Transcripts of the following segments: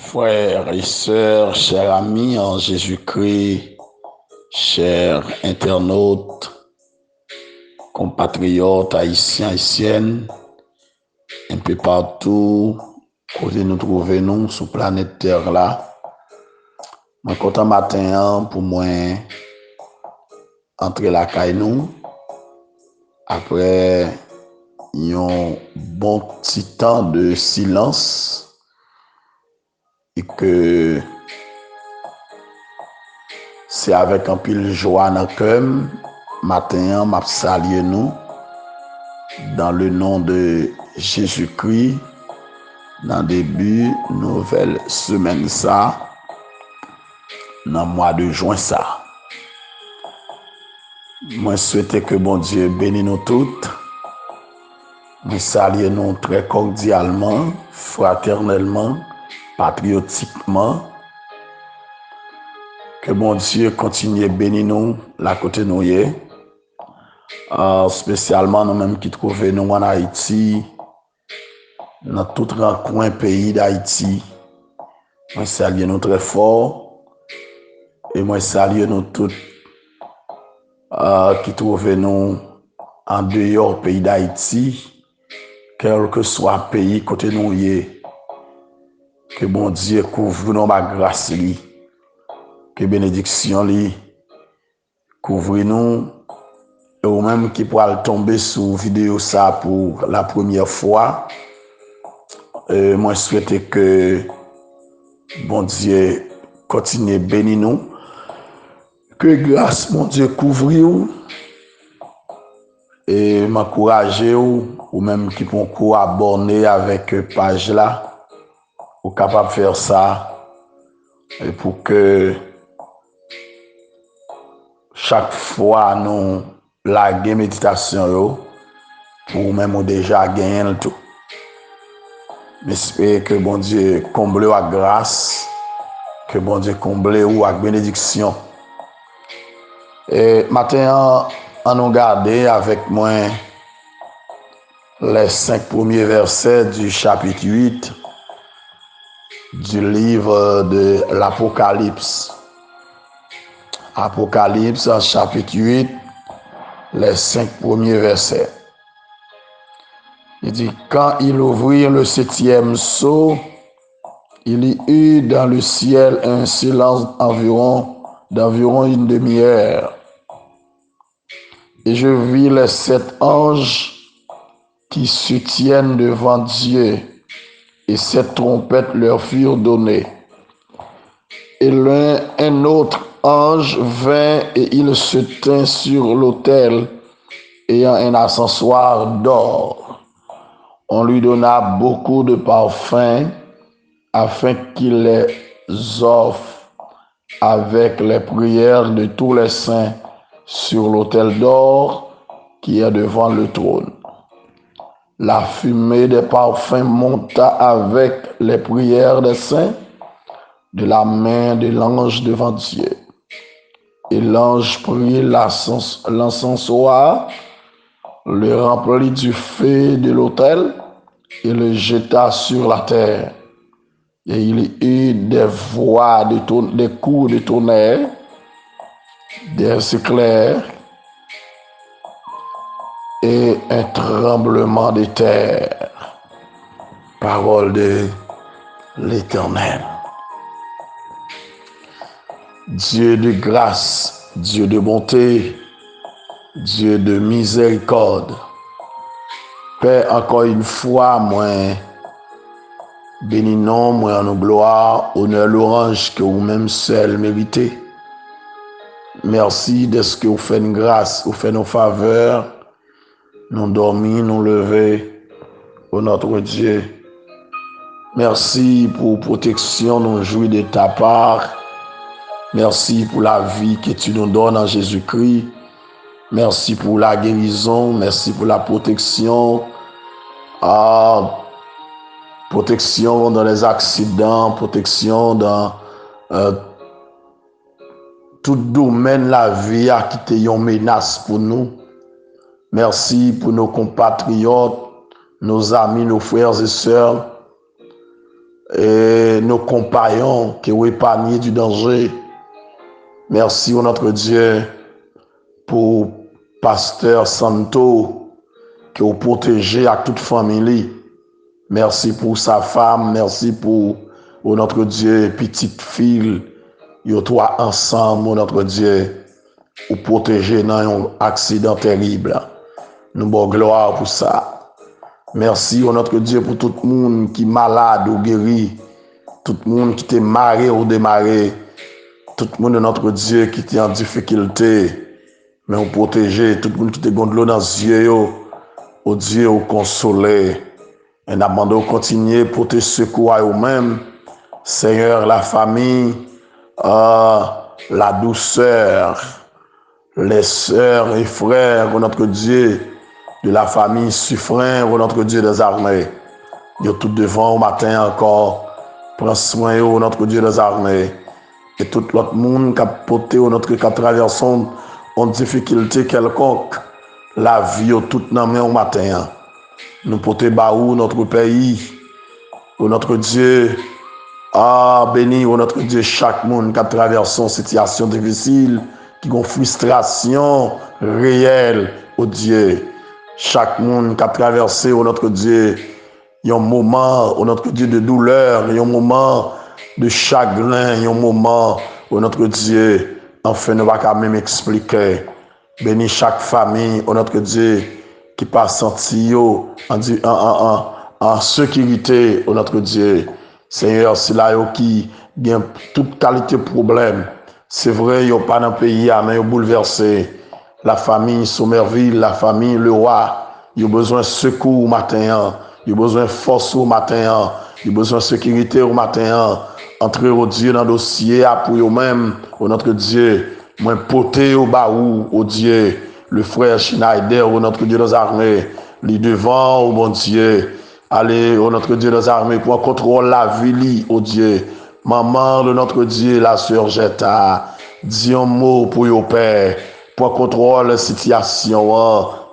Frères et sœurs, chers amis en Jésus-Christ, chers internautes, compatriotes, haïtiens, haïtiennes, un peu partout, côté nous trouvons nous sur planète Terre là. Moi content matin pour moi entrer la caille nous après un bon petit temps de silence et que c'est avec un pile joie dans le cœur matin m'a salué nous dans le nom de Jésus-Christ dans le début nouvelle semaine ça dans le mois de juin ça. Moi souhaite que bon Dieu bénisse nous toutes. Moi salue nous très cordialement, fraternellement, patriotiquement. Que bon Dieu continue à bénir nous la côté nous y spécialement nous-mêmes qui trouvons nous en Haïti, dans tout coin pays d'Haïti. Moi salue nous très fort et moi salue nous tous qui trouvent nous en dehors pays d'Haïti, quel que soit le pays côté nous y. Que bon Dieu couvre nous ma grâce li. Que bénédiction li couvre nous et ou même qui pourra tomber sur vidéo ça pour la première fois. Moi souhaite que bon Dieu continue à bénir nous. Que grâce mon Dieu couvre vous et m'encourager ou même qui pour abonner avec page là ou capable de faire ça et pour que chaque fois nous la méditation pour même déjà gagner le tout. J'espère que bon Dieu comble ou à grâce, que bon Dieu comble ou à bénédiction. Et maintenant, on nous garder avec moi les 5 premiers versets du chapitre 8 du livre de l'Apocalypse. Apocalypse, chapitre 8, les 5 premiers versets. Il dit, quand il ouvrit le 7e sceau, il y eut dans le ciel un silence d'environ une demi-heure. Et je vis les 7 anges qui se tiennent devant Dieu, et 7 trompettes leur furent données. Et un autre ange vint et il se tint sur l'autel, ayant un accessoire d'or. On lui donna beaucoup de parfums, afin qu'il les offre avec les prières de tous les saints sur l'autel d'or qui est devant le trône. La fumée des parfums monta avec les prières des saints de la main de l'ange devant Dieu. Et l'ange prit l'encensoir, le remplit du feu de l'autel et le jeta sur la terre. Et il y eut des voix, des coups de tonnerre, des éclairs et un tremblement de terre. Parole de l'Éternel. Dieu de grâce, Dieu de bonté, Dieu de miséricorde. Père, encore une fois, moi, bénis nom, moi, en nos gloire, honneur, louange que vous-même seul méritez. Merci de ce que vous faites une grâce, vous faites nos faveurs, nous dormir, nous lever, ô notre Dieu. Merci pour protection, nous jouir de ta part. Merci pour la vie que tu nous donnes en Jésus-Christ. Merci pour la guérison, merci pour la protection. Protection dans les accidents, protection dans tout domaine de la vie à qui une menace pour nous. Merci pour nos compatriotes, nos amis, nos frères et sœurs. et nos compagnons qui ont épargné du danger. Merci, ô notre Dieu, pour Pasteur Santo, qui ont protégé à toute famille. Merci pour sa femme, merci pour, ô notre Dieu, petite fille, yo trois ensemble, ô notre Dieu, ou protéger dans un accident terrible. Nous bon gloire pour ça. Merci, ô notre Dieu, pour tout le monde qui est malade ou guéri, tout le monde qui est maré ou démarré, tout le monde, notre Dieu, qui est en difficulté, mais on protéger, tout le monde qui est gondolo dans les yeux, ô Dieu, au consoler. Et nous demandons de continuer pour te secouer à eux-mêmes, Seigneur, la famille, la douceur, les sœurs et frères, ô notre Dieu, de la famille suffrant, ô notre Dieu des armées. Yo tout devant au matin encore, prends soin, ô notre Dieu des armées. Et tout l'autre monde qui a porté, ô notre qui a traversé en difficulté quelconque, la vie, ô toute dans main au matin. Nous porter baou notre pays, ô notre Dieu, béni, ô notre Dieu, chaque monde qui a traversé une situation difficile, qui a une frustration réelle, ô Dieu. Chaque monde qui a traversé, ô notre Dieu, il y a un moment, ô notre Dieu, de douleur, il y a un moment de chagrin, il y a un moment, ô notre Dieu, enfin, ne va pas même expliquer. Bénis chaque famille, ô notre Dieu, qui passe senti en sécurité, ô notre Dieu. Seigneur, c'est là qui a toute qualité de problème. C'est vrai, il n'y a pas dans le pays, mais il y a bouleversé. La famille Sommerville, la famille Le Roi, il y a besoin de secours au matin, il y a besoin de force au matin, il y a besoin de sécurité au matin. Entrer au Dieu dans le dossier pour eux-mêmes, au notre Dieu, moins poté au baou, au Dieu, le frère Schneider, au notre Dieu des armées, les devant, au bon Dieu, allez, au notre Dieu des armées, pour contrôler la vie, au Dieu, maman de notre Dieu, la sœur Jetta, dis un mot pour your père, pour contrôler la situation,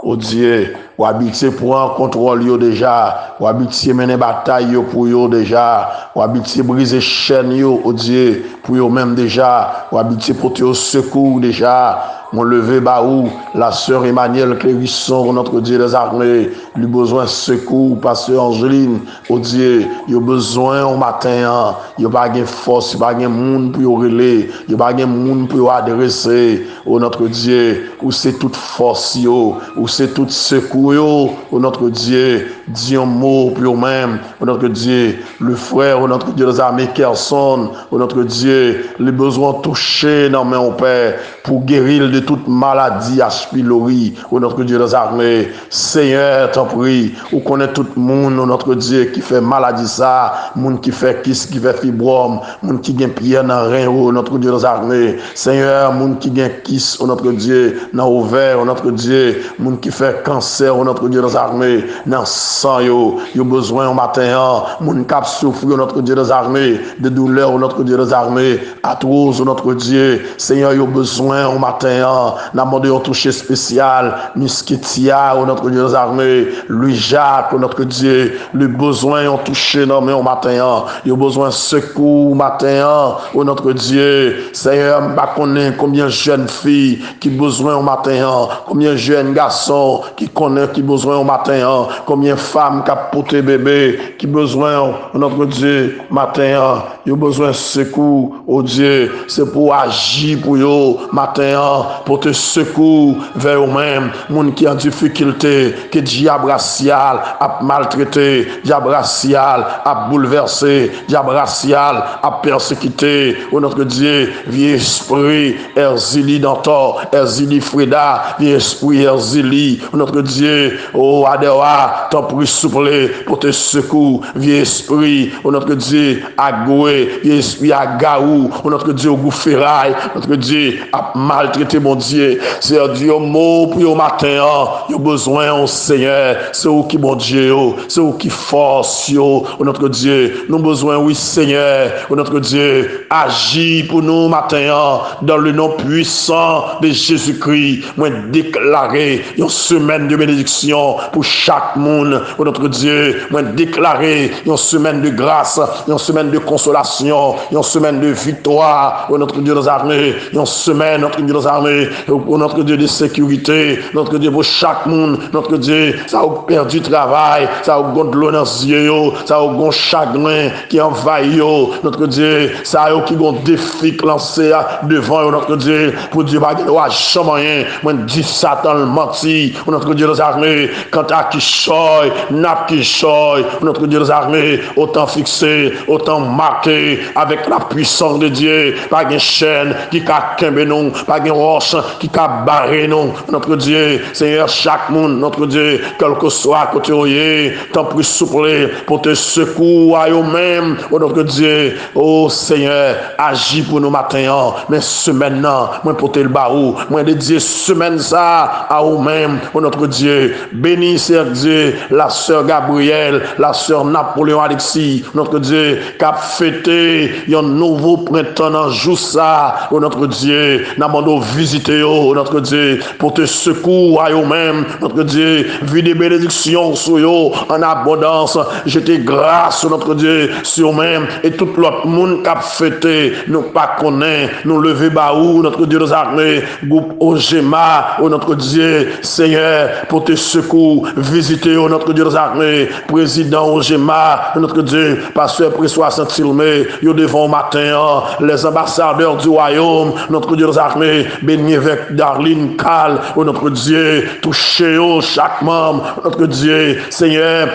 au Dieu, ou habiter pour un contrôle yo déjà, ou habiter mener bataille yo pour yo déjà, ou habiter briser chaîne yo, au Dieu, pour yo même déjà, ou habiter porter au secours déjà. Mon levé baou, la sœur Emmanuel Clérisson, notre Dieu des armées, lui besoin de secours, pasteur Angeline, au Dieu, il a besoin au matin, il n'y a pas de force, il n'y a pas de monde pour y relayer, il n'y a pas de monde pour y adresser, au notre Dieu, où c'est toute force, où c'est tout secours, au notre Dieu, dis un mot pour eux-mêmes, au notre Dieu, le frère, au notre Dieu des armées, Kerson, au notre Dieu, les besoins touchés dans mon Père, pour guérir de toute maladie, H. pylori, au notre Dieu des armées. Seigneur, t'en prie, ou connaît tout le monde, au notre Dieu, qui fait maladie ça, monde qui fait kiss, qui fait fibrome, monde qui gagne pierre dans rein, au notre Dieu des armées. Seigneur, monde qui gagne kiss, au notre Dieu, dans ovaire, au notre Dieu, monde qui fait cancer, au notre Dieu des armées, dans sang, yo besoin au matin, monde qui souffre, au notre Dieu des armées, de douleur, au notre Dieu des armées, arthrose, au notre Dieu. Seigneur, yo besoin au matin, n'a demandé un toucher spécial, Musketia, au notre Dieu des armées, Louis Jacques, au notre Dieu, le besoin ont touché non mais au matin, il a besoin de secours au matin, au notre Dieu. Seigneur, je connais combien de jeunes filles qui ont besoin au matin, combien de jeunes garçons qui connaissent qui ont besoin au matin, combien de femmes qui ont porté bébé qui ont besoin au notre Dieu matin, ils ont besoin de secours au Dieu, c'est pour agir pour eux matin, pour te secours vers eux-mêmes, monde qui en difficulté, que diable racial a maltraité, diable racial a bouleversé, diable racial a persécuté, au notre Dieu, vieux esprit, Erzili Dantor, Erzili Freda, vieux esprit Erzili, au notre Dieu, oh Adewa, t'en prie souple pour te secours, vieux esprit, au notre Dieu, Agoué, vieux esprit Agaou, au notre Dieu, au Goufferail, notre Dieu, a maltraité mon Dieu, Seigneur Dieu, mot pour au matin, il a besoin, au Seigneur, c'est où qui, mon Dieu, c'est où qui force, notre Dieu, nous besoin, oui, Seigneur, notre Dieu, agis pour nous matin, dans le nom puissant de Jésus-Christ, moi déclarer une semaine de bénédiction pour chaque monde, notre Dieu, moi déclarer une semaine de grâce, une semaine de consolation, une semaine de victoire, notre Dieu des armées, une semaine, notre Dieu des armées, pour notre Dieu de sécurité, notre Dieu pour chaque monde, notre Dieu, ça a perdu travail, ça a de l'eau dans les yeux, ça a un chagrin qui envahit, notre Dieu, ça a qui a un défi lancé devant notre Dieu, pour Dieu, pas jamais rien, moi dis Satan le menti, notre Dieu des armées, quand à qui choy, n'a qui choy, notre Dieu des armées, autant fixé, autant marqué avec la puissance de Dieu, pas une chaîne qui a kembe nous, pas une roche qui a barré nous, notre Dieu, Seigneur, chaque monde, notre Dieu, quel que soit côté oyer, tant plus souple pour te secouer à eux-mêmes, oh notre Dieu, oh Seigneur, agis pour nous matin, mais semaine là, moi pour te le baou, moi dédié semaine ça à eux-mêmes, oh notre Dieu, bénis Seigneur Dieu, la sœur Gabrielle, la sœur Napoléon Alexis, notre Dieu, qui a fêté un nouveau printemps dans jour ça, oh notre Dieu, n'a demandé visiter, oh notre Dieu, pour te secouer à eux-mêmes, notre Dieu, vie des bénédictions sur eux en abondance, jeter grâce, notre Dieu, sur eux-mêmes, et tout l'autre monde qui a fêté, nous pas connaît, nous lever baou, notre Dieu des armées, groupe Ogema, oh notre Dieu, Seigneur, pour te secours, visiter, oh notre Dieu des armées, président Ogema, notre Dieu, pasteur Pressois Saint-Silmé, yo devant matin, les ambassadeurs du royaume, notre Dieu des armées, béni avec Darlene Cal, oh notre Dieu, touchez chaque membre, notre Dieu, Seigneur,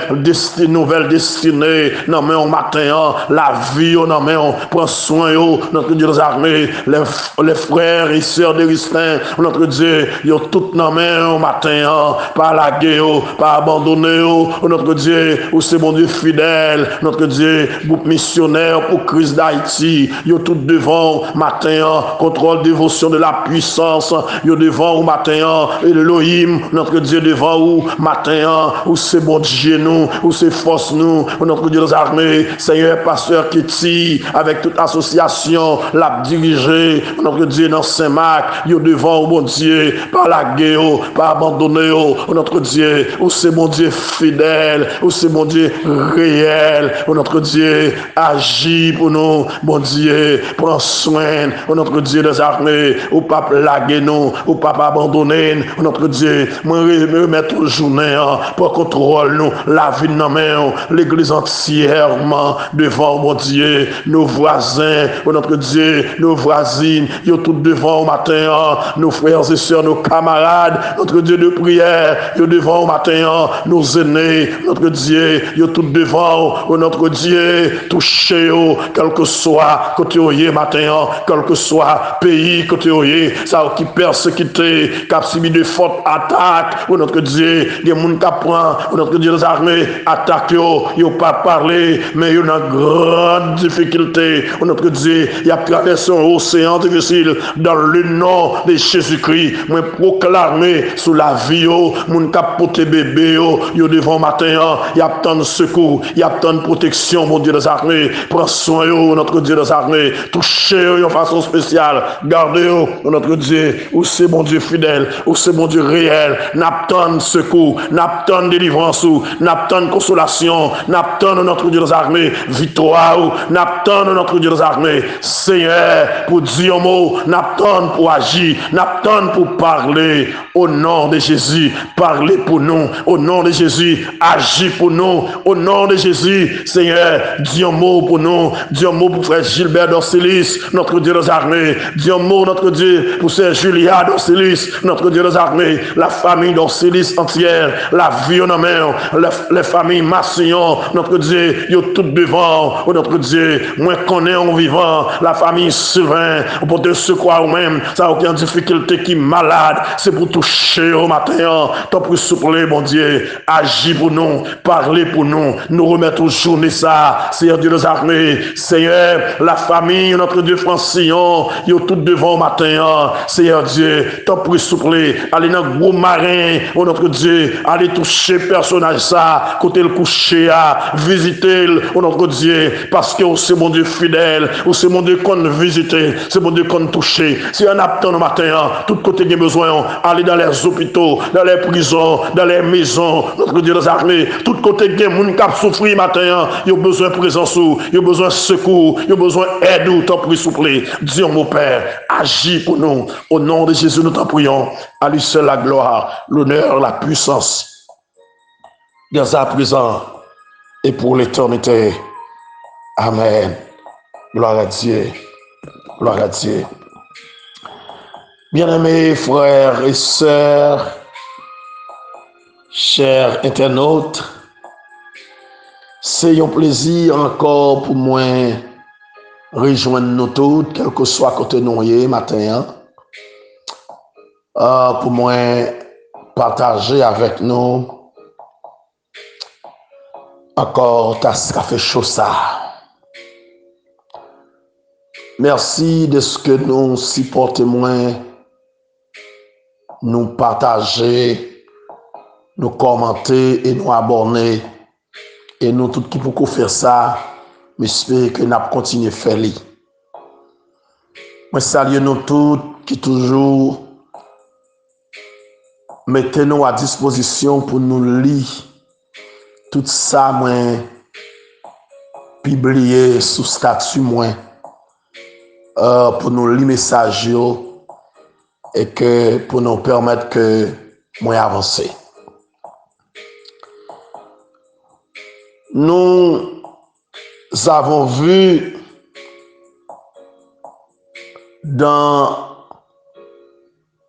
nouvelle destinée, non mais au matin, la vie, non mais on prend soin, notre Dieu des armées, les frères et sœurs de Ristin, notre Dieu, yo tout non mais au matin, par la guerre, pas abandonné, notre Dieu, où c'est mon Dieu fidèle, notre Dieu, groupe missionnaire pour Christ d'Haïti, yo tout devant matin, contrôle dévotion de la puissance, yo devant au matin, Elohim, notre Dieu devant où matin, où c'est bon Dieu nous, où c'est force nous, notre Dieu des armées, Seigneur pasteur Kitty, avec toute association, l'a dirigé, notre Dieu dans Saint-Marc, yo devant au bon Dieu, par la guerre, pas abandonné, notre Dieu, où c'est mon Dieu fidèle, où c'est mon Dieu réel, notre Dieu agit pour nous, bon Dieu, prends soin, notre Dieu des armées, ou pas plaguer nous, ou pas abandonner, notre Dieu, me remettre journée pour contrôle nous, la vie de nos mains, l'église entièrement devant mon Dieu, nos voisins, notre Dieu, nos voisines, ils tout devant au matin, nos frères et sœurs, nos camarades, notre Dieu de prière, ils devant au matin, nos aînés, notre Dieu, ils tout devant, notre Dieu, touché, quel que soit côté oyer matin, quel que soit pays côté oyer, ça qui persécuté, qui a subi de fortes attaques, notre Dieu, des gens qui prend, notre Dieu des armées, attaque, ils n'ont pas parlé, mais ils ont une grande difficulté, notre Dieu, il a traversé un océan difficile dans le nom de Jésus-Christ, moi proclamer sous la vie, mon cap porter bébé, ils devant matin, il attend secours, il attend protection, mon Dieu des armées, prends soin, notre Dieu des armées, touchez de façon spéciale, gardez notre Dieu, où c'est mon Dieu fidèle, où c'est mon Dieu réel, n'attend secours, n'attend délivrance, n'attend consolation, n'attend notre Dieu des armées, victoire, n'attend notre Dieu des armées, Seigneur, pour dire un mot, n'attend pour agir, n'attend pour parler, au nom de Jésus, parlez pour nous, au nom de Jésus, agis pour nous, au nom de Jésus, Seigneur, dis un mot pour nous, dis un mot pour frère Gilbert d'Orsélis, notre Dieu des armées, dis un mot, notre Dieu, pour sœur Julia d'Orsélis, notre Dieu des armées, la famille d'Orsélis entière, la vie en main, les familles Massillon, notre Dieu, yo tout devant, oh notre Dieu, moi connais en vivant, la famille Sylvain, pour te secouer même, ça n'a aucune difficulté qui est malade, c'est pour toucher au matin, tant pour souffler, mon Dieu, agis pour nous, parlez pour nous remettre au journée ça, Seigneur Dieu des armées, Seigneur, la famille, notre Dieu Francillon, yo tout devant au matin, Seigneur Dieu, t'en prie souple, allez dans le gros marin, oh notre Dieu, allez toucher personnage ça, côté le coucher, visiter, oh notre Dieu, parce que c'est mon Dieu fidèle, ou c'est mon Dieu qu'on visite, c'est mon Dieu qu'on touche. Si on attend le matin, tout côté qui a besoin, aller dans les hôpitaux, dans les prisons, dans les maisons, notre Dieu, dans les armées, tout côté qui a moun qui souffrir matin, il a besoin de présence, il a besoin de secours, il a besoin d'aide, t'en prie souple. Dieu mon Père, agis pour nous. Au nom de Jésus, nous t'en prions. À lui seul la gloire, l'honneur, la puissance, dès à présent et pour l'éternité. Amen. Gloire à Dieu. Gloire à Dieu. Bien-aimés frères et sœurs, chers internautes, c'est un plaisir encore pour moi rejoindre nous tous, quel que soit côté nous matin, pour moi partager avec nous encore ce qu'a fait chaud ça. Merci de ce que nous supportons moins, nous partager, nous commenter et nous abonner. Et nous tous qui pouvons faire ça, j'espère que nous continuer à faire. Moi salue nous tous qui toujours mettez-nous à disposition pour nous lire tout ça moi publier sous statut moi pour nous lire message et que pour nous permettre que moi avancer. Nous avons vu dans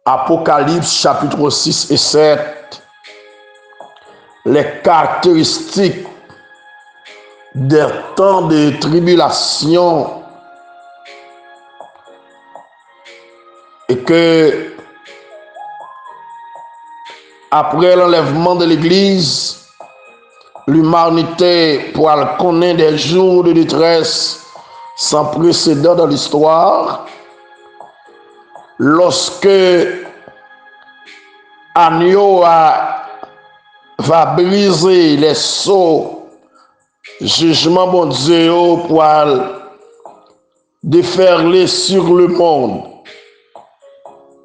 Apocalypse chapitre 6 et 7 les caractéristiques des temps de tribulation et que après l'enlèvement de l'Église, l'humanité pourra connaître des jours de détresse sans précédent dans l'histoire, lorsque Agneau va briser les sceaux, jugement bon Dieu pour déferler sur le monde.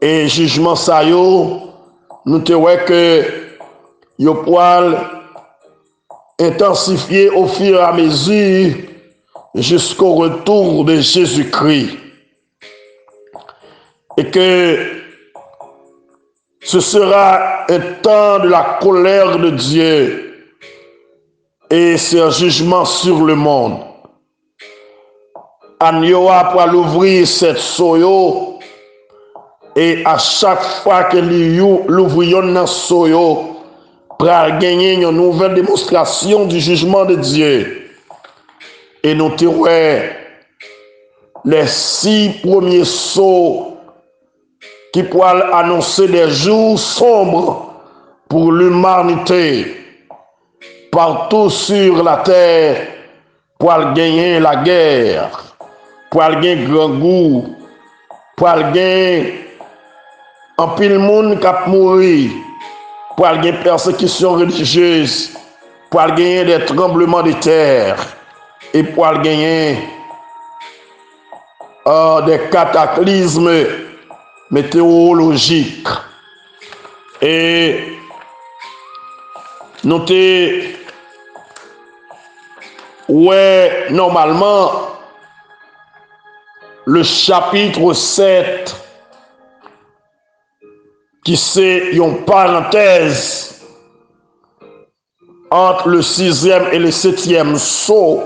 Et jugement ça nous te voyons que yo poil intensifié au fur et à mesure jusqu'au retour de Jésus-Christ. Et que ce sera un temps de la colère de Dieu et c'est un jugement sur le monde. Agneau pour l'ouvrir cette soyo et à chaque fois que l'ouvrions dans soyo pour gagner une nouvelle démonstration du jugement de Dieu. Et nous tirons les 6 premiers sceaux qui pourraient annoncer des jours sombres pour l'humanité partout sur la terre pour gagner la guerre, pour gagner grand goût, pour gagner un pile monde qui a mouru, pour gagner persécution religieuse, pour gagner des tremblements de terre et pour gagner des cataclysmes météorologiques. Et notez, ouais, normalement, le chapitre 7, qui c'est une parenthèse entre le 6e et le 7e sceau.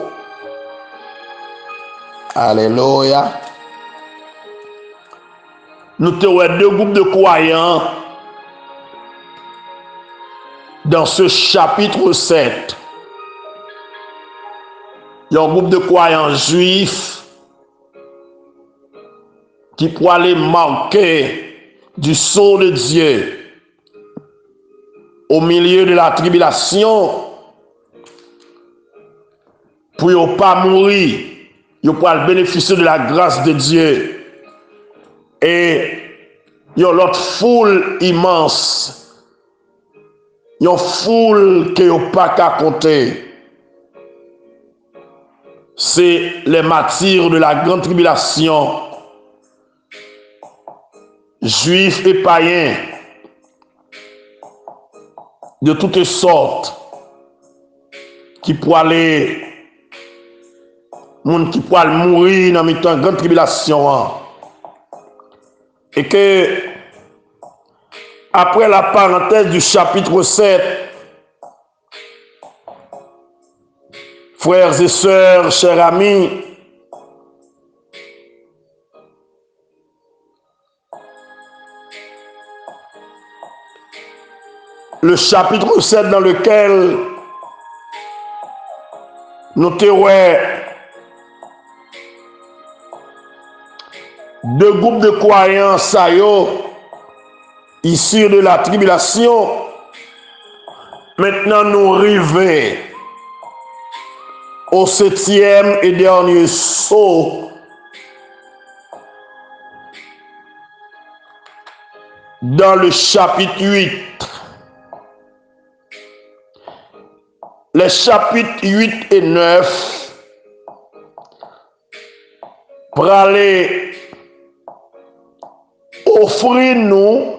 Alléluia. Nous avons 2 groupes de croyants dans ce chapitre 7. Il y a un groupe de croyants juifs qui pourraient aller manquer du sceau de Dieu au milieu de la tribulation pour ne pas mourir, ils pourraient bénéficier de la grâce de Dieu. Et Yon l'autre foule immense. Yon foule que yon pas qu'à compter. C'est les martyrs de la grande tribulation, juifs et païens, de toutes sortes, qui pourraient aller, monde qui pourraient mourir dans une grande tribulation. Et que, après la parenthèse du chapitre 7, frères et sœurs, chers amis, le chapitre 7 dans lequel nous avons deux groupes de croyants issus de la tribulation, maintenant nous arrivons au 7e et dernier saut dans le chapitre 8. Les chapitres 8 et 9 pour aller offrir nous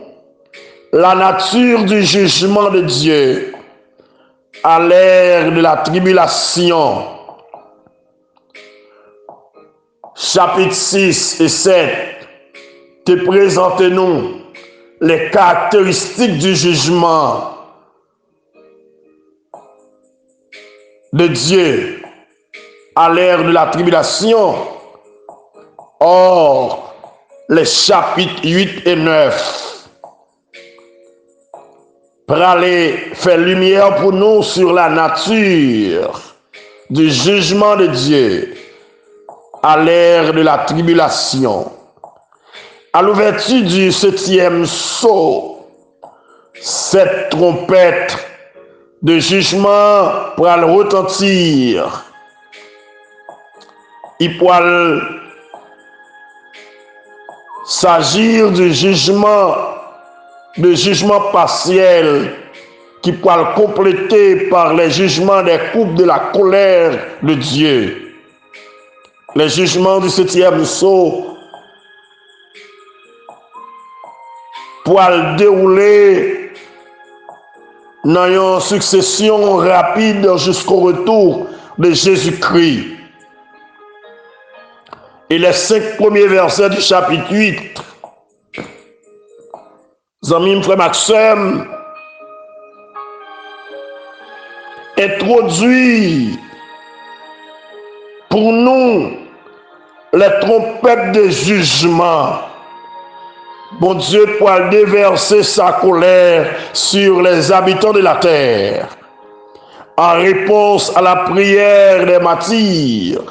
la nature du jugement de Dieu à l'ère de la tribulation. Chapitre 6 et 7 te présente nous les caractéristiques du jugement de Dieu à l'ère de la tribulation. Or, les chapitres 8 et 9 pour aller faire lumière pour nous sur la nature du jugement de Dieu à l'ère de la tribulation. À l'ouverture du 7e sceau, cette trompette de jugement pour le retentir. Il pourra s'agir du jugement partiel qui pourra compléter par les jugements des coupes de la colère de Dieu. Les jugements du 7e sceau pourra dérouler dans une succession rapide jusqu'au retour de Jésus-Christ. Et les 5 premiers versets du chapitre 8, Zamim frère Maxime, introduit pour nous les trompettes de jugement. Bon Dieu pourra déverser sa colère sur les habitants de la terre en réponse à la prière des martyrs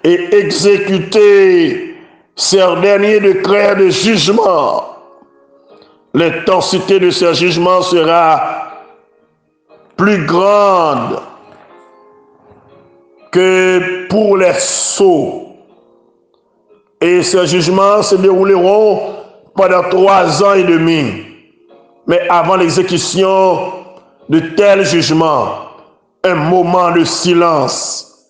et exécuter ces derniers décrets de jugement. L'intensité de ces jugements sera plus grande que pour les sots. Et ces jugements se dérouleront pendant 3 ans et demi. Mais avant l'exécution de tels jugements, un moment de silence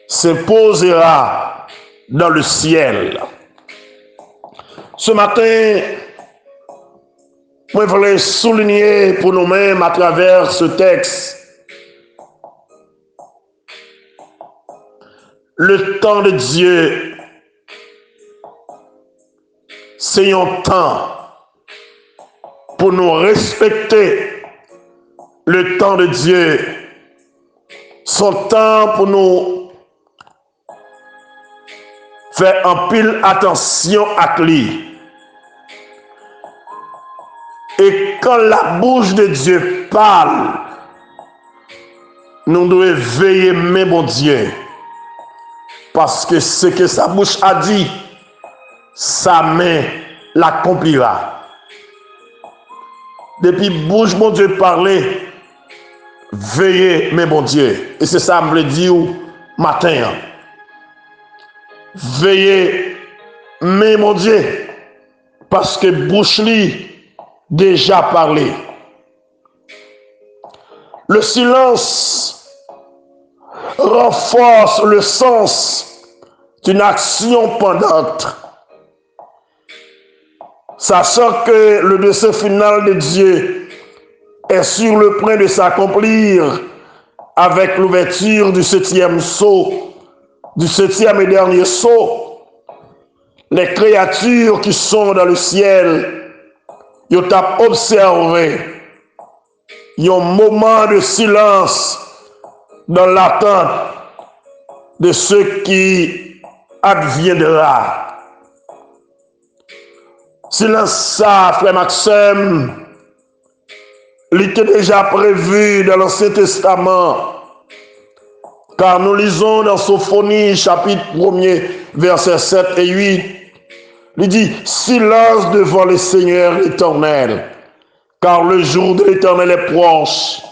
s'imposera dans le ciel. Ce matin, je voulais souligner pour nous-mêmes à travers ce texte le temps de Dieu. C'est un temps pour nous respecter le temps de Dieu. Son temps pour nous faire en pile attention à lui. Et quand la bouche de Dieu parle, nous devons veiller, mais bon Dieu. Parce que ce que sa bouche a dit, sa main l'accomplira. Depuis bouche, mon Dieu, parler, veillez, mais bon Dieu. Et c'est ça, je me dire matin. Veillez, mais mon Dieu. parce que bouche li déjà parlé. Le silence renforce le sens d'une action pendante. Sachant que le dessein final de Dieu est sur le point de s'accomplir avec l'ouverture du septième sceau, du septième et dernier sceau, les créatures qui sont dans le ciel, ils ont observé un moment de silence dans l'attente de ce qui adviendra. Silence ça, frère Maxime, il était déjà prévu dans l'Ancien Testament, car nous lisons dans Sophonie, chapitre 1er, versets 7 et 8, il dit « Silence devant le Seigneur éternel, car le jour de l'Éternel est proche,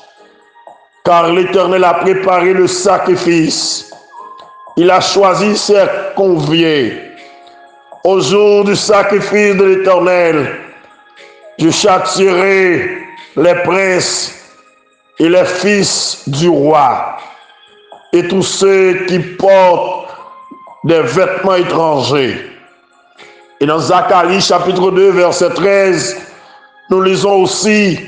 car l'Éternel a préparé le sacrifice, il a choisi ses conviés. Au jour du sacrifice de l'Éternel, je châtierai les princes et les fils du roi, et tous ceux qui portent des vêtements étrangers. » Et dans Zacharie chapitre 2, verset 13, nous lisons aussi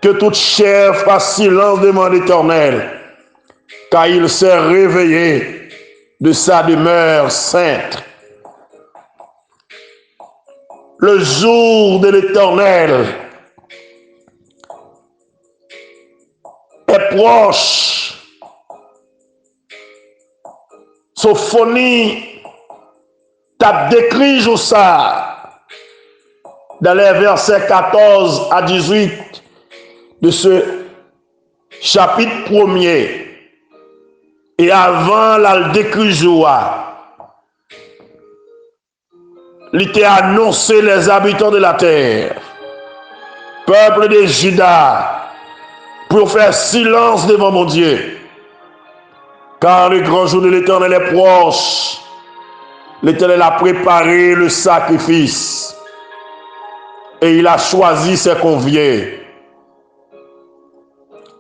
que toute chair fasse silence devant l'Éternel, car il s'est réveillé de sa demeure sainte. Le jour de l'Éternel est proche. Sophonie t'a décrit ça dans les versets 14 à 18 de ce chapitre 1er. Et avant la décrit joie, il était annoncé les habitants de la terre, peuple de Juda, pour faire silence devant mon Dieu. Car le grand jour de l'Éternel est proche. L'Éternel a préparé le sacrifice et il a choisi ses conviés.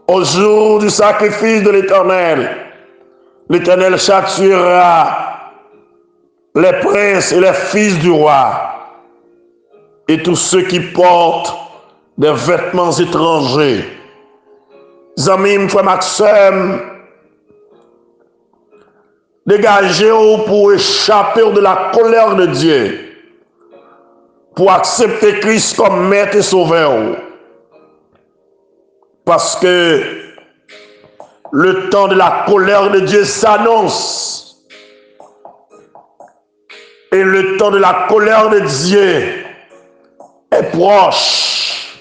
Au jour du sacrifice de l'Éternel, l'Éternel châtiera les princes et les fils du roi et tous ceux qui portent des vêtements étrangers. Amis, frère Maxime, dégagez-vous pour échapper de la colère de Dieu, pour accepter Christ comme maître et sauveur. Parce que le temps de la colère de Dieu s'annonce. Et le temps de la colère de Dieu est proche.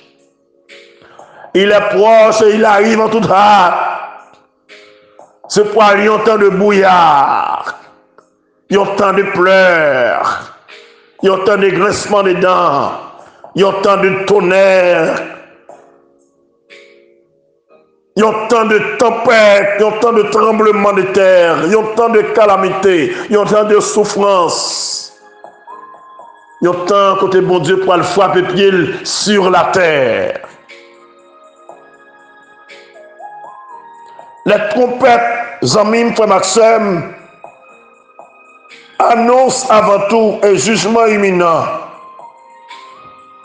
Il est proche et il arrive en toute hâte. C'est pas un temps de brouillard, un temps de pleurs, un temps de grincement des dents, un temps de tonnerre, un temps de tempête, un temps de tremblement de terre, un temps de calamité, un temps de souffrance. Il y a tant côté bon Dieu pour le frapper pied sur la terre. Les trompettes, amis, frère Maxime, annoncent avant tout un jugement imminent.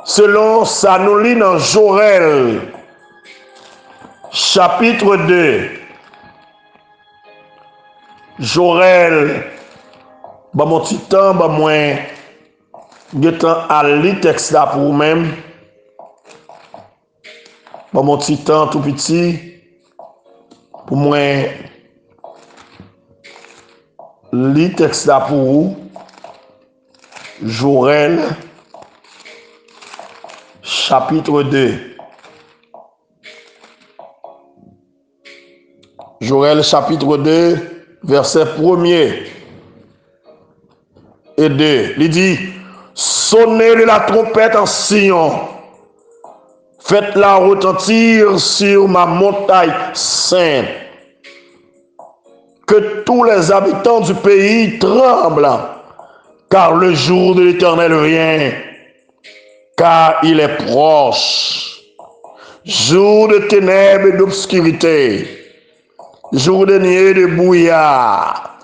Selon ça nous lit dans Joël, chapitre 2. Joël, bah mon petit temps, bah moins. Getan à lire texte là pour vous-même. Bon, mon petit temps tout petit. Pour moi, lire texte là pour vous. Joël, chapitre 2. Joël, chapitre 2, verset 1er et 2. Il dit: sonnez la trompette en Sion, faites-la retentir sur ma montagne sainte, que tous les habitants du pays tremblent, car le jour de l'Éternel vient, car il est proche. Jour de ténèbres et d'obscurité, jour de nuée et de brouillard,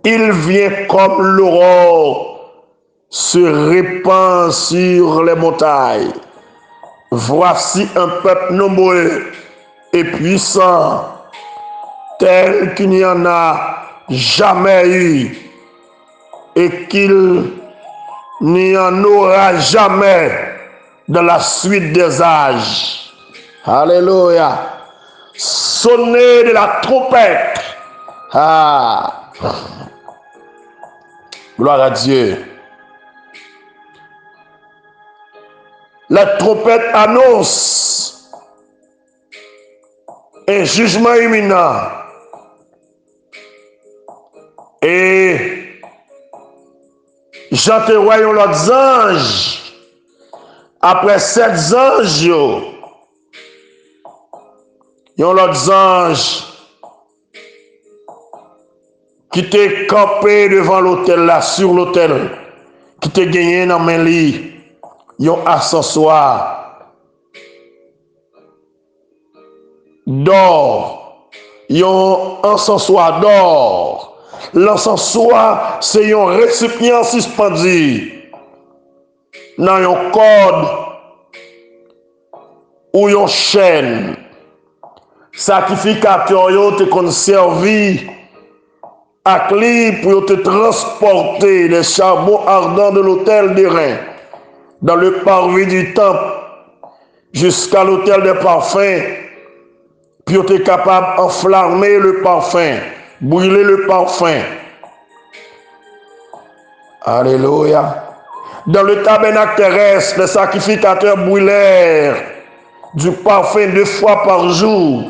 il vient comme l'aurore se répand sur les montagnes. Voici un peuple nombreux et puissant, tel qu'il n'y en a jamais eu et qu'il n'y en aura jamais dans la suite des âges. Alléluia. Sonnez de la trompette. Ah. Gloire à Dieu. La trompette annonce un jugement imminent. Et j'entrevoyons l'autre ange. Après 7 anges, il y a l'autre ange qui t'est campé devant l'autel, là, sur l'autel, qui t'est gagné dans mes lits. Il y a un ascensoir d'or. Il y a un encensoir d'or. L'encensoir, c'est un récipient suspendu dans un corde ou une chaîne. Sacrificateur yo te conservi à clé pour te transporter les charbons ardents de l'autel des reins dans le parvis du temple jusqu'à l'autel des parfums, puis tu es capable d'enflammer le parfum, brûler le parfum. Alléluia. Dans le tabernacle terrestre, les sacrificateurs brûlèrent du parfum 2 fois par jour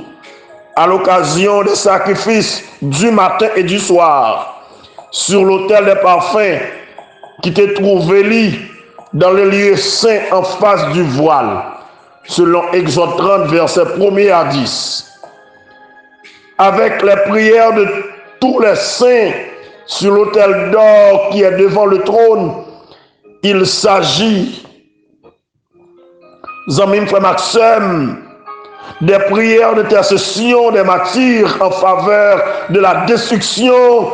à l'occasion des sacrifices du matin et du soir sur l'autel des parfums qui était trouvé dans le lieu saint en face du voile, selon Exode 30, versets 1er à 10. Avec les prières de tous les saints sur l'autel d'or qui est devant le trône, il s'agit, Zamim Frère Maxime, des prières d'intercession des martyrs en faveur de la destruction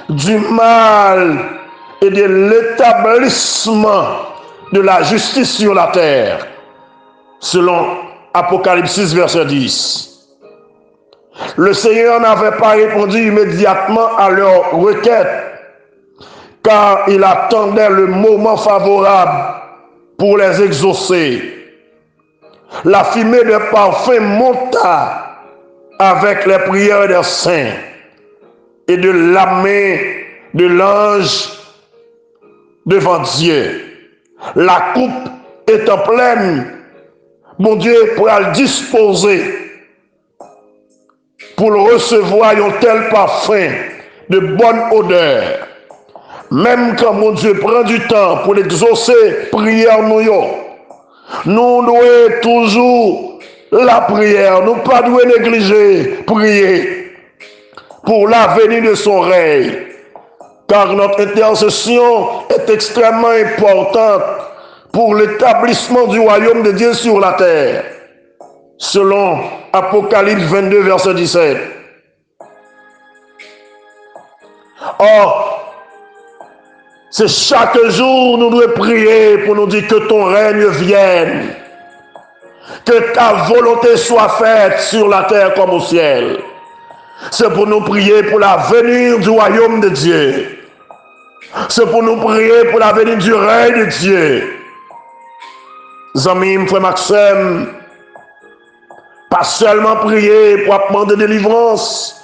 du mal et de l'établissement de la justice sur la terre, selon Apocalypse 6, verset 10. Le Seigneur n'avait pas répondu immédiatement à leur requête, car il attendait le moment favorable pour les exaucer. La fumée de parfum monta avec les prières des saints et de la main de l'ange devant Dieu. La coupe étant pleine, mon Dieu pourra le disposer pour le recevoir un tel parfum de bonne odeur. Même quand mon Dieu prend du temps pour l'exaucer, prière nous devons toujours la prière, nous ne pas négliger, prier pour la venue de son règne. Car notre intercession est extrêmement importante pour l'établissement du royaume de Dieu sur la terre. Selon Apocalypse 22, verset 17. Or, c'est chaque jour nous devons prier pour nous dire que ton règne vienne, que ta volonté soit faite sur la terre comme au ciel. C'est pour nous prier pour la venue du royaume de Dieu. C'est pour nous prier pour la venue du règne de Dieu. Zamim, Frère Maxime, pas seulement prier pour demander délivrance,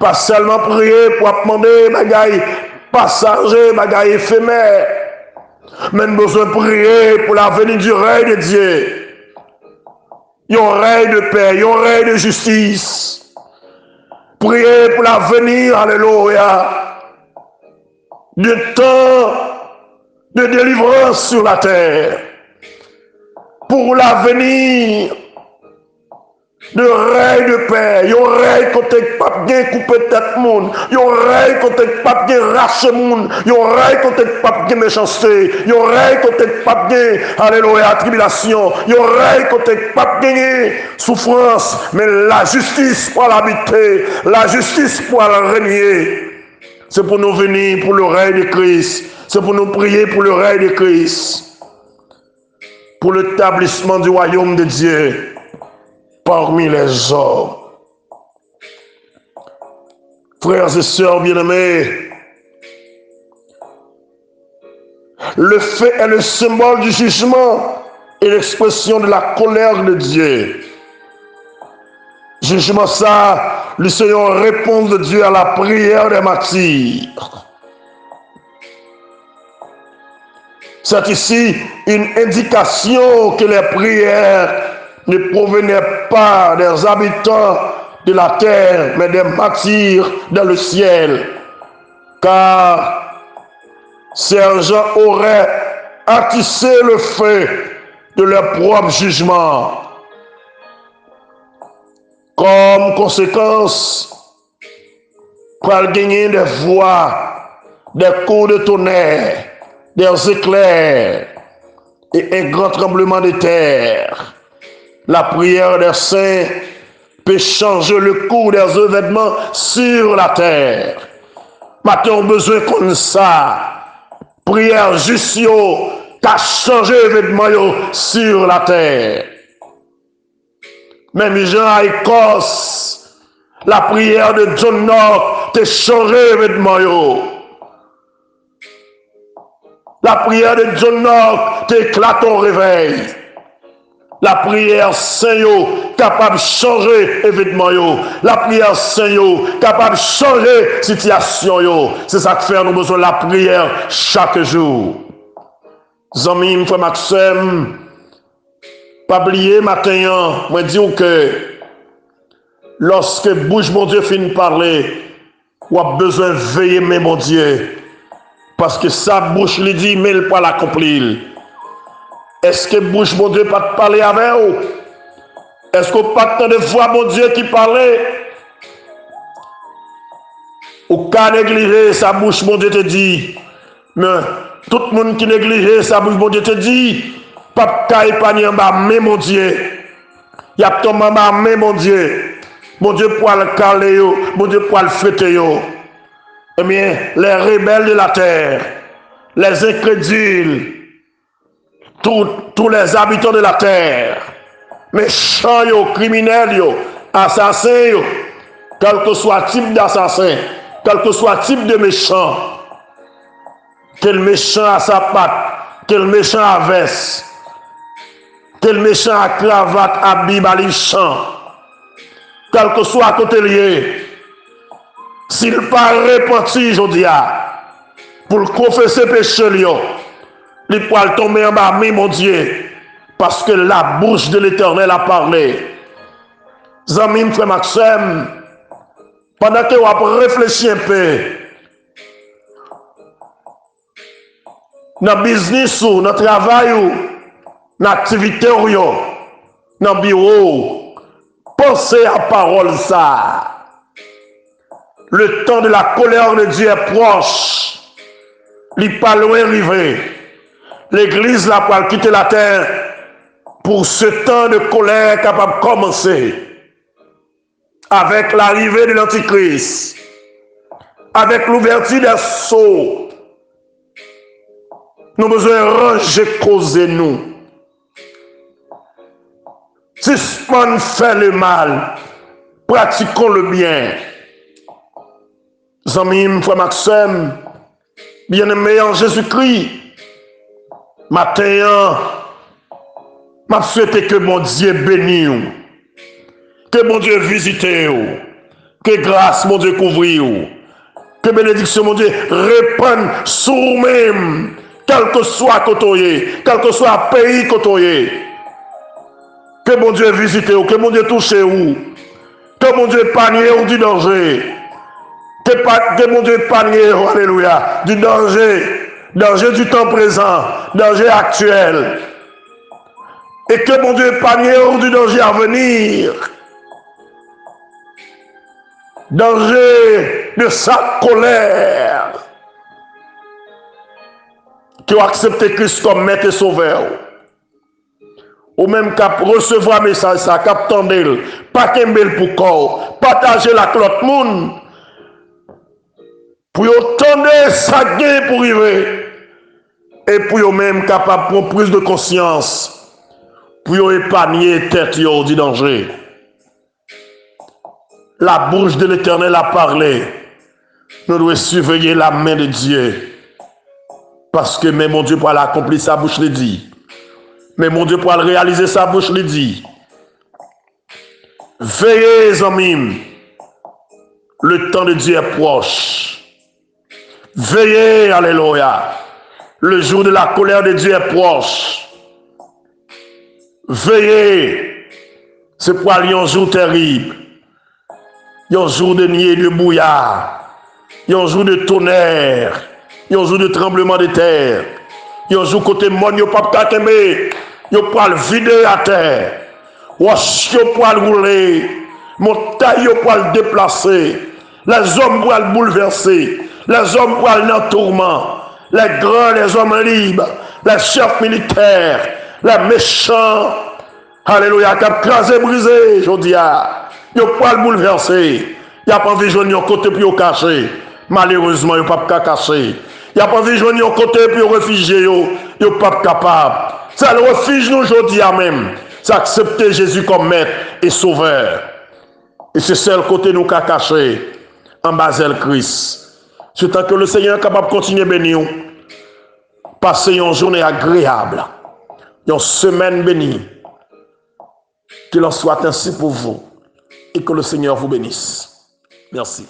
pas seulement prier pour demander bagaille passager, bagaille éphémère, mais nous besoin prier pour la venue du règne de Dieu. Il y a un règne de paix, il y a un règne de justice. Priez pour la venue, alléluia, du temps de délivrance sur la terre. Pour l'avenir de règne de paix, yon règne côté pas bien couper tête monde, yon règne côté pas bien racher monde, yon règne côté pas bien méchanceté, yon règne côté pas bien alléluia tribulation, yon règne côté pas bien souffrance, mais la justice pour l'habiter, la justice pour la régner. C'est pour nous venir pour le règne de Christ, c'est pour nous prier pour le règne de Christ, pour l'établissement du royaume de Dieu parmi les hommes. Frères et sœurs bien-aimés, le fait est le symbole du jugement et l'expression de la colère de Dieu. Jugement ça, le Seigneur répond de Dieu à la prière des martyrs. C'est ici une indication que les prières ne provenaient pas des habitants de la terre, mais des martyrs dans le ciel. Car ces gens auraient attisé le feu de leur propre jugement. Comme conséquence, pour gagner des voix, des coups de tonnerre, des éclairs et un grand tremblement de terre, la prière des saints peut changer le cours des événements sur la terre. Maintenant, on a besoin comme ça. Prière juste qu'a changé l'événement sur la terre. Même Jean à Écosse, la prière de John Knox a changé l'événement. La prière de John Knox t'éclate au réveil. La prière Saint capable de changer l'événement. La prière Saint capable de changer la situation. C'est ça que fait nous besoin de la prière chaque jour. Zami, frère Maxime, pas oublier matin, moi dis que lorsque bouche mon Dieu finit de parler, on a besoin de veiller mais mon Dieu. Parce que sa bouche lui dit, mais il peut l'accomplir. Est-ce que bouche mon Dieu pas te parler avec vous? Est-ce qu'on pas de fois mon Dieu qui parlait? Ou qu'à négliger sa bouche mon Dieu te dit. Mais tout le monde qui néglige sa bouche mon Dieu te dit. Pas qu'à épargner en bas, mais mon Dieu. Il y a ton maman, mais mon Dieu. Mon Dieu pour le caler, mon Dieu pour le fêter. Eh bien, les rebelles de la terre, les incrédules, tous les habitants de la terre, méchants, criminels, assassins, quel que soit le type d'assassin, quel que soit le type de méchant, quel méchant à sa patte, quel méchant à veste, quel méchant à cravate, à bible, à lichan, quel que soit à côté lié, s'il pas repenti, je dis, pour confesser péché, il peut tomber en bas, mais mon Dieu, parce que la bouche de l'Éternel a parlé. Zami, frère Maxime, pendant que vous avez réfléchi un peu, dans le business, dans le travail, dans l'activité, dans le bureau, pensez à la parole ça. Le temps de la colère de Dieu est proche. Il n'est pas loin d'arriver. L'église là pour quitter la terre pour ce temps de colère capable de commencer. Avec l'arrivée de l'Antichrist. Avec l'ouverture des sceaux. Nous avons besoin de ranger causer nous. Si on fait le mal, pratiquons le bien. Zami, frère Maxime, bien-aimé en Jésus-Christ, matin, m'a souhaité que mon Dieu bénisse, que mon Dieu visite, que grâce mon Dieu couvre, que bénédiction mon Dieu répande sur nous-mêmes, quel que soit côté, quel que soit pays côté. Que mon Dieu visite, que mon Dieu touche, que mon Dieu épargne ou du danger. Que mon Dieu épargne, alléluia, du danger du temps présent, danger actuel. Et que mon Dieu épargne du danger à venir. danger de sa colère, qui ont accepté Christ comme maître et sauveur, ou même qu'à recevoir un message, ça, qu'à tendre, pas qu'embel pour corps, partager la clotte monde, pour tendre ça gain pour arriver, et pour eux même capable de prendre plus de conscience, pour épargner tête du danger. La bouche de l'Éternel a parlé. Nous devons surveiller la main de Dieu. Parce que même mon Dieu pour accomplir sa bouche le dit. Mais mon Dieu pour réaliser sa bouche le dit. Veillez, amis. Le temps de Dieu est proche. Veillez, alléluia. Le jour de la colère de Dieu est proche. Veillez. C'est pour aller un jour terrible. Un jour de nuée de brouillard. Un jour de tonnerre. Un jour de tremblement de terre. Un jour côté monde, yo pas kakemé. Yo pas le vider à terre. Wash yo pas le rouler. Montagne yo pas le déplacer. Les hommes pour le bouleverser. Les hommes pour aller dans le tourment. Les grands, les hommes libres. Les chefs militaires. Les méchants. Alléluia, qui a crasé, brisé, je dis. Ils ne peuvent pas le bouleverser. Il n'y a pas envie de joindre un côté pour le cacher. Malheureusement, il n'y a pas de cacher. Il n'y a pas envie de joindre un côté pour le réfugier. Il n'y a pas capable. C'est le refuge nous aujourd'hui même. C'est accepter Jésus comme maître et sauveur. Et c'est seul côté nous qu'a caché en bas de Christ. C'est tant que le Seigneur est capable de continuer à bénir. Passer une journée agréable. Une semaine bénie. Qu'il en soit ainsi pour vous. Et que le Seigneur vous bénisse. Merci.